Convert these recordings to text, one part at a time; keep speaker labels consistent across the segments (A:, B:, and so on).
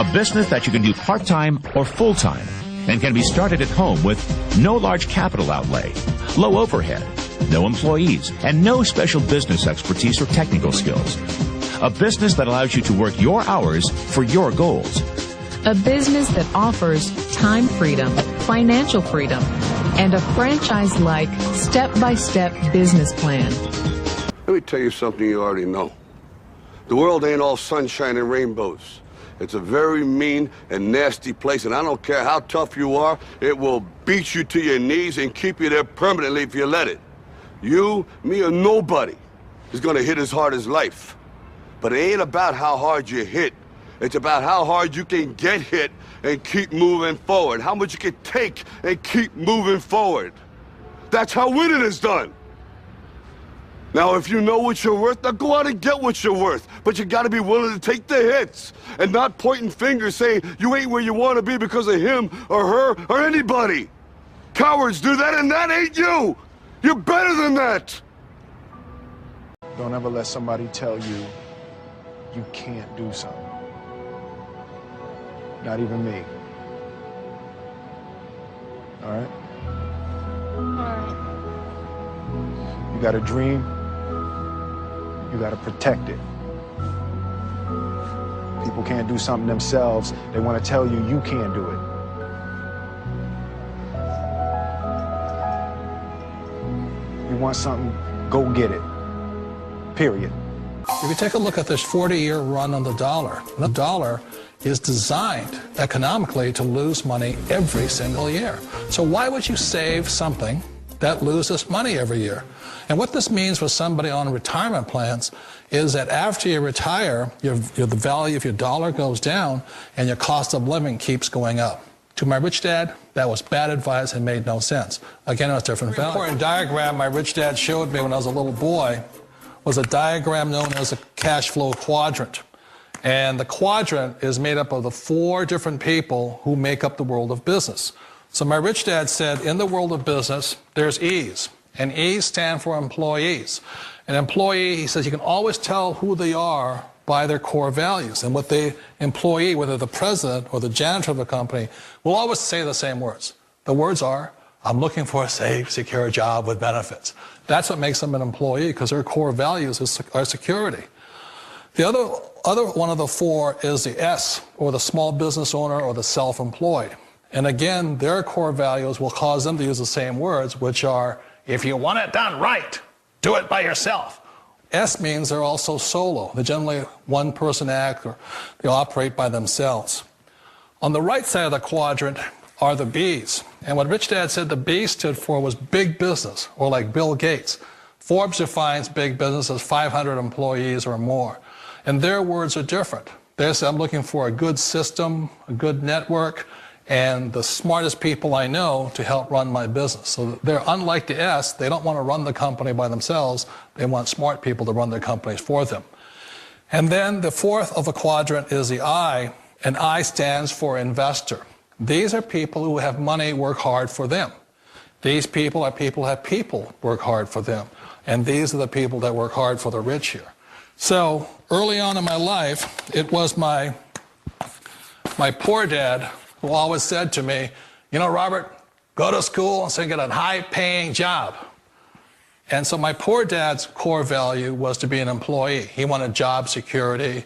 A: A business that you can do part-time or full-time and can be started at home with no large capital outlay, low overhead, no employees, and no special business expertise or technical skills. A business that allows you to work your hours for your goals.
B: A business that offers time freedom, financial freedom, and a franchise-like, step-by-step business plan.
C: Let me tell you something you already know. The world ain't all sunshine and rainbows. It's a very mean and nasty place, and I don't care how tough you are, it will beat you to your knees and keep you there permanently if you let it. You, me, or nobody is gonna hit as hard as life. But it ain't about how hard you hit. It's about how hard you can get hit and keep moving forward. How much you can take and keep moving forward. That's how winning is done. Now, if you know what you're worth, now go out and get what you're worth. But you gotta be willing to take the hits and not pointing fingers saying you ain't where you wanna be because of him or her or anybody. Cowards do that, and that ain't you. You're better than that.
D: Don't ever let somebody tell you you can't do something. Not even me. All right?
E: All right.
D: You got a dream, you got to protect it. People can't do something themselves. They want to tell you you can't do it. You want something, go get it. Period.
F: If you take a look at this 40-year run on the dollar is designed economically to lose money every single year. So why would you save something that loses money every year? And what this means for somebody on retirement plans is that after you retire, the value of your dollar goes down and your cost of living keeps going up. To my rich dad, that was bad advice and made no sense. Again, it was different value. An important diagram my rich dad showed me when I was a little boy was a diagram known as a cash flow quadrant. And the quadrant is made up of the 4 different people who make up the world of business. So my rich dad said, in the world of business, there's E's. And E's stand for employees. An employee, he says, you can always tell who they are by their core values. And what the employee, whether the president or the janitor of the company, will always say the same words. The words are, I'm looking for a safe, secure job with benefits. That's what makes them an employee, because their core values are security. The other one of the 4 is the S, or the small business owner or the self-employed. And again, their core values will cause them to use the same words, which are, if you want it done right, do it by yourself. S means they're also solo. They're generally one-person act, or they operate by themselves. On the right side of the quadrant are the B's. And what Rich Dad said the B stood for was big business, or like Bill Gates. Forbes defines big business as 500 employees or more. And their words are different. They say, I'm looking for a good system, a good network, and the smartest people I know to help run my business. So they're unlike the S. They don't want to run the company by themselves. They want smart people to run their companies for them. And then the 4th of the quadrant is the I, and I stands for investor. These are people who have money work hard for them. These people are people who have people work hard for them. And these are the people that work hard for the rich here. So early on in my life, it was my poor dad who always said to me, you know, Robert, go to school and so get a high-paying job. And so my poor dad's core value was to be an employee. He wanted job security,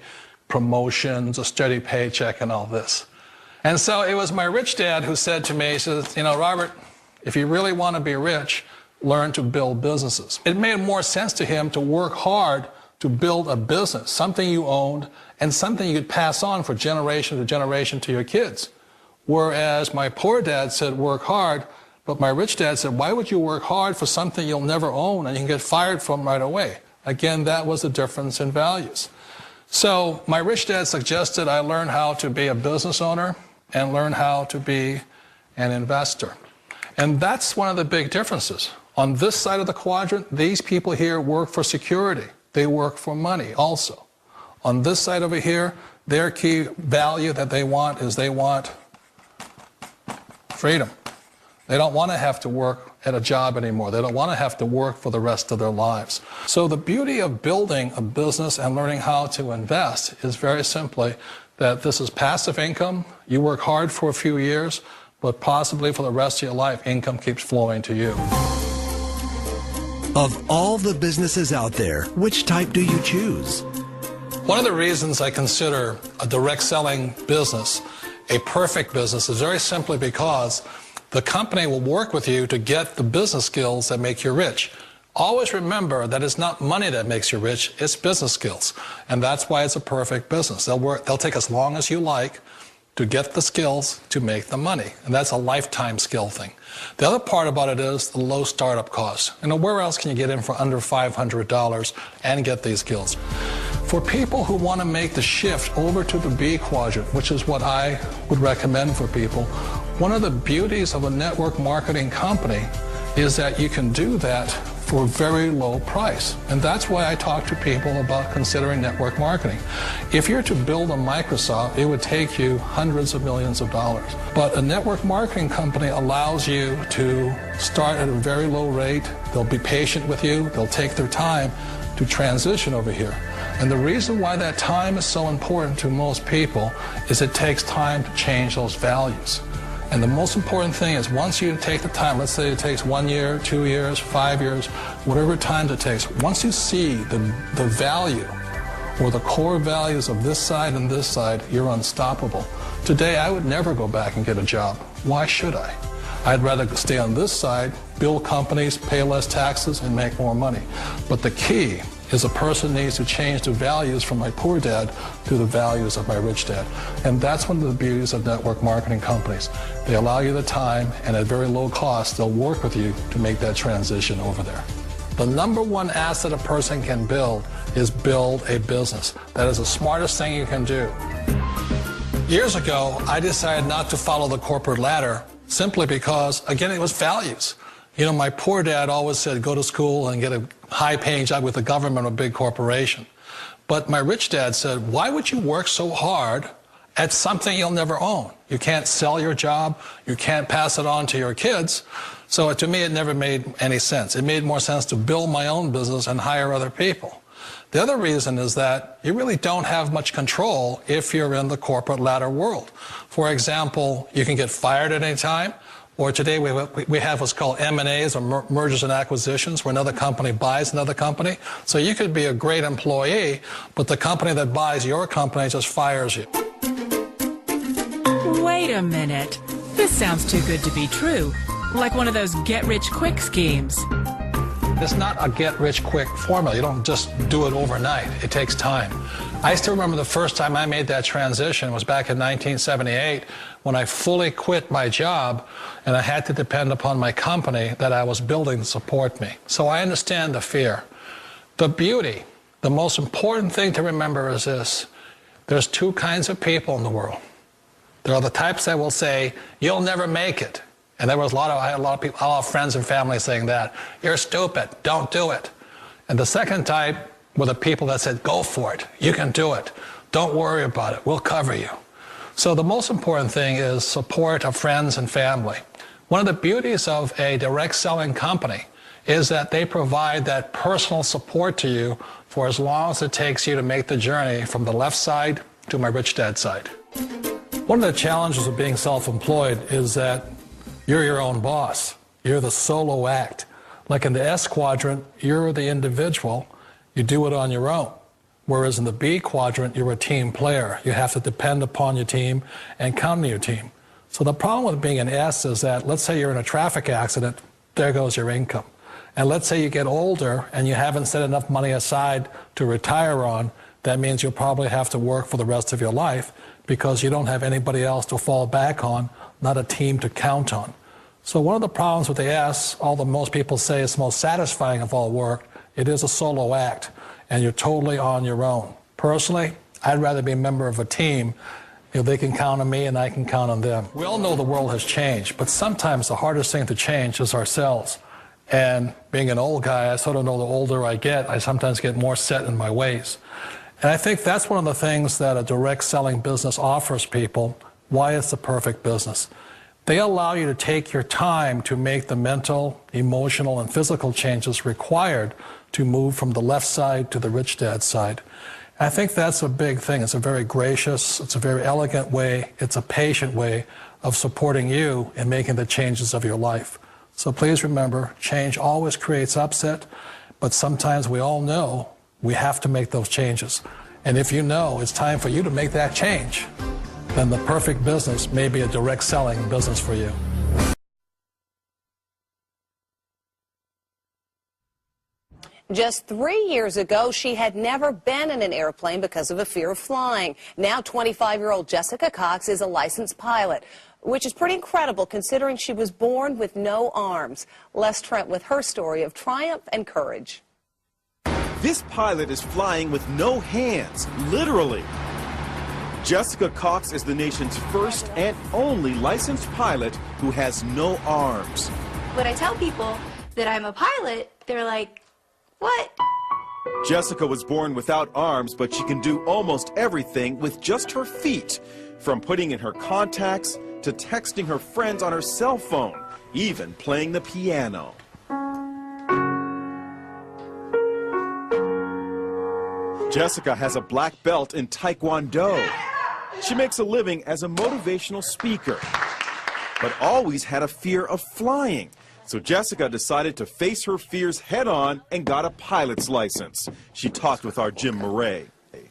F: promotions, a steady paycheck, and all this. And so it was my rich dad who said to me, he says, you know, Robert, if you really want to be rich, learn to build businesses. It made more sense to him to work hard to build a business, something you owned and something you could pass on for generation to generation to your kids. Whereas my poor dad said work hard, but my rich dad said, why would you work hard for something you'll never own and you can get fired from right away? Again, that was the difference in values. So my rich dad suggested I learn how to be a business owner and learn how to be an investor. And that's one of the big differences. On this side of the quadrant, these people here work for security. They work for money also. On this side over here, their key value that they want is they want freedom. They don't want to have to work at a job anymore. They don't want to have to work for the rest of their lives. So the beauty of building a business and learning how to invest is very simply that this is passive income. You work hard for a few years, but possibly for the rest of your life, income keeps flowing to you.
G: Of all the businesses out there, which type do you choose?
F: One of the reasons I consider a direct selling business a perfect business is very simply because the company will work with you to get the business skills that make you rich. Always remember that it's not money that makes you rich, it's business skills. And that's why it's a perfect business. They'll take as long as you like to get the skills to make the money. And that's a lifetime skill thing. The other part about it is the low startup cost. You know, where else can you get in for under $500 and get these skills? For people who want to make the shift over to the B quadrant, which is what I would recommend for people, one of the beauties of a network marketing company is that you can do that for a very low price. And that's why I talk to people about considering network marketing. If you're to build a Microsoft, it would take you hundreds of millions of dollars. But a network marketing company allows you to start at a very low rate. They'll be patient with you. They'll take their time to transition over here. And the reason why that time is so important to most people is it takes time to change those values. And the most important thing is once you take the time, let's say it takes 1 year, 2 years, 5 years, whatever time it takes, once you see the value or the core values of this side and this side, you're unstoppable. Today, I would never go back and get a job. Why should I? I'd rather stay on this side, build companies, pay less taxes, and make more money. But the key is a person needs to change the values from my poor dad to the values of my rich dad. And that's one of the beauties of network marketing companies. They allow you the time, and at very low cost, they'll work with you to make that transition over there. The number one asset a person can build is build a business. That is the smartest thing you can do. Years ago, I decided not to follow the corporate ladder simply because, again, it was values. You know, my poor dad always said, go to school and get a high-paying job with the government or a big corporation. But my rich dad said, why would you work so hard at something you'll never own? You can't sell your job. You can't pass it on to your kids. So to me, it never made any sense. It made more sense to build my own business and hire other people. The other reason is that you really don't have much control if you're in the corporate ladder world. For example, you can get fired at any time. Or today we have what's called M&As, or mergers and acquisitions, where another company buys another company. So you could be a great employee, but the company that buys your company just fires you.
H: Wait a minute. This sounds too good to be true. Like one of those get-rich-quick schemes.
F: It's not a get-rich-quick formula. You don't just do it overnight. It takes time. I still remember the first time I made that transition was back in 1978 when I fully quit my job and I had to depend upon my company that I was building to support me. So I understand the fear. The beauty, the most important thing to remember is this. There's two kinds of people in the world. There are the types that will say, you'll never make it. And I had a lot of friends and family saying that. You're stupid, don't do it. And the second type were the people that said, go for it, you can do it. Don't worry about it, we'll cover you. So the most important thing is support of friends and family. One of the beauties of a direct selling company is that they provide that personal support to you for as long as it takes you to make the journey from the left side to my rich dad side. One of the challenges of being self-employed is that you're your own boss. You're the solo act. Like in the S quadrant, you're the individual. You do it on your own. Whereas in the B quadrant, you're a team player. You have to depend upon your team and count on your team. So the problem with being an S is that, let's say you're in a traffic accident, there goes your income. And let's say you get older and you haven't set enough money aside to retire on, that means you'll probably have to work for the rest of your life because you don't have anybody else to fall back on, not a team to count on. So one of the problems with the S, although most people say it's the most satisfying of all work, it is a solo act, and you're totally on your own. Personally, I'd rather be a member of a team. You know, they can count on me and I can count on them. We all know the world has changed, but sometimes the hardest thing to change is ourselves. And being an old guy, I sort of know the older I get, I sometimes get more set in my ways. And I think that's one of the things that a direct selling business offers people, why it's the perfect business. They allow you to take your time to make the mental, emotional, and physical changes required to move from the left side to the rich dad side. I think that's a big thing. It's a very gracious, it's a very elegant way, it's a patient way of supporting you in making the changes of your life. So please remember, change always creates upset, but sometimes we all know we have to make those changes. And if you know it's time for you to make that change, then the perfect business may be a direct selling business for you.
I: Just 3 years ago, she had never been in an airplane because of a fear of flying. Now 25-year-old Jessica Cox is a licensed pilot, which is pretty incredible considering she was born with no arms. Les Trent with her story of triumph and courage.
J: This pilot is flying with no hands, literally. Jessica Cox is the nation's first and only licensed pilot who has no arms.
E: When I tell people that I'm a pilot, they're like, what?
J: Jessica was born without arms, but she can do almost everything with just her feet, from putting in her contacts to texting her friends on her cell phone, even playing the piano. Jessica has a black belt in Taekwondo. She makes a living as a motivational speaker, but always had a fear of flying. So Jessica decided to face her fears head-on and got a pilot's license. She talked with our Jim Murray.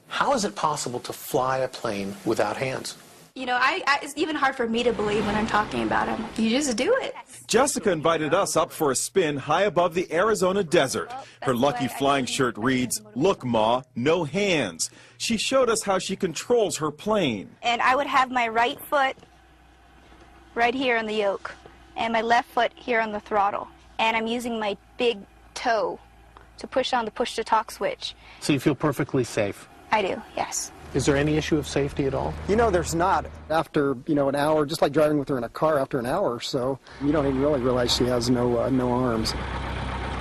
K: How is it possible to fly a plane without hands?
E: You know, it's even hard for me to believe when I'm talking about them. You just do it.
J: Jessica invited us up for a spin high above the Arizona desert. Her lucky flying shirt reads, "Look, Ma, no hands." She showed us how she controls her plane.
E: And I would have my right foot right here on the yoke, and my left foot here on the throttle. And I'm using my big toe to push on the push-to-talk switch.
K: So you feel perfectly safe?
E: I do, yes.
K: Is there any issue of safety at all?
L: You know, there's not. After, an hour, just like driving with her in a car, after an hour or so, you don't even really realize she has no arms.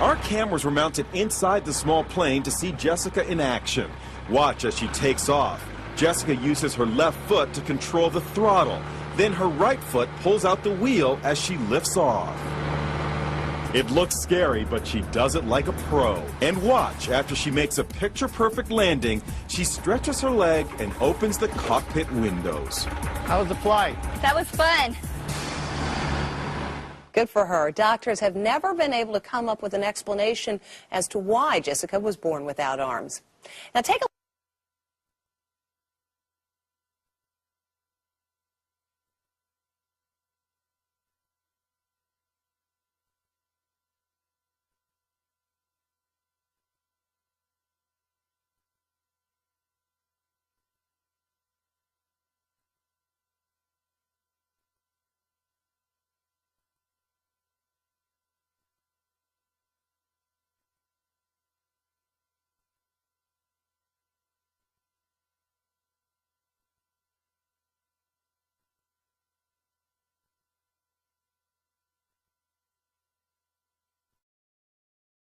J: Our cameras were mounted inside the small plane to see Jessica in action. Watch as she takes off. Jessica uses her left foot to control the throttle. Then her right foot pulls out the wheel as she lifts off. It looks scary, but she does it like a pro. And watch, after she makes a picture-perfect landing, she stretches her leg and opens the cockpit windows.
K: How was the flight?
E: That was fun.
I: Good for her. Doctors have never been able to come up with an explanation as to why Jessica was born without arms. Now take a